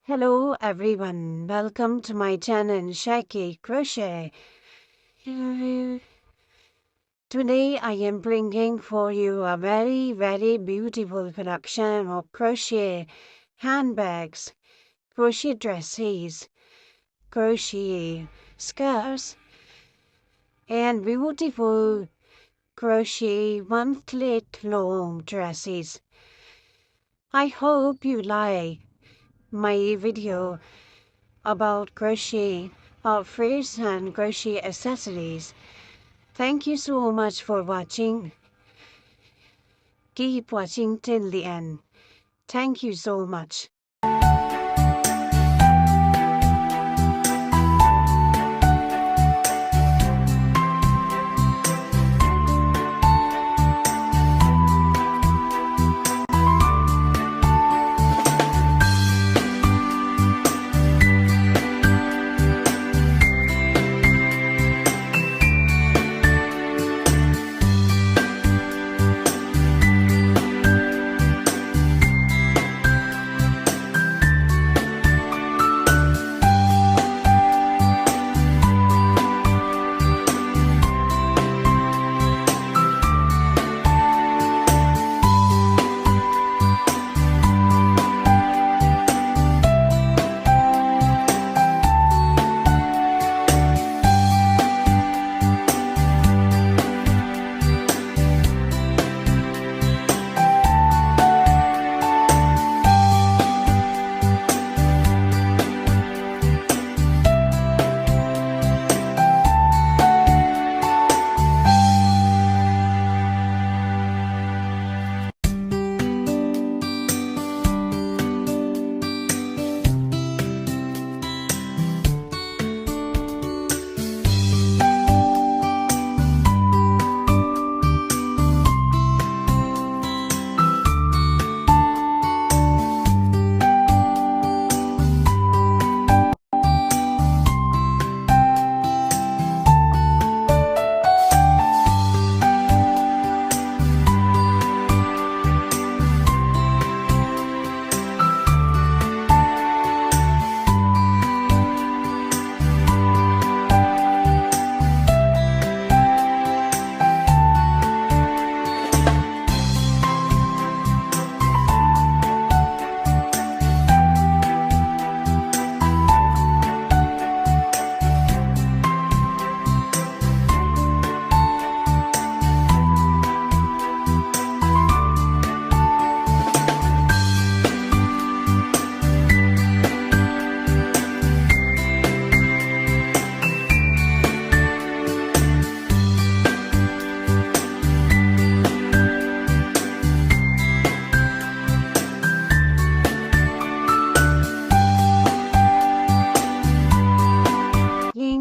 Hello everyone, welcome to my channel Shaky Crochet. Today I am bringing for you a very beautiful production of crochet handbags, crochet dresses, crochet skirts, and beautiful crochet 1-slit long dresses. I hope you like my video about crochet outfits and crochet accessories. Thank you so much for watching. Keep watching till the end. Thank you so much.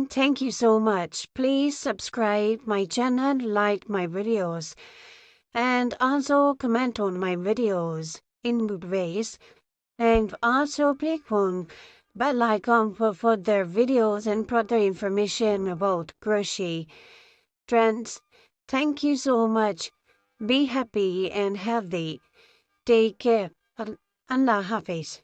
Thank you so much. Please subscribe my channel, like my videos, and also comment on my videos in good ways. And also click on bell icon for further videos and further information about crochet trends. Thank you so much. Be happy and healthy. Take care. Allah Hafiz.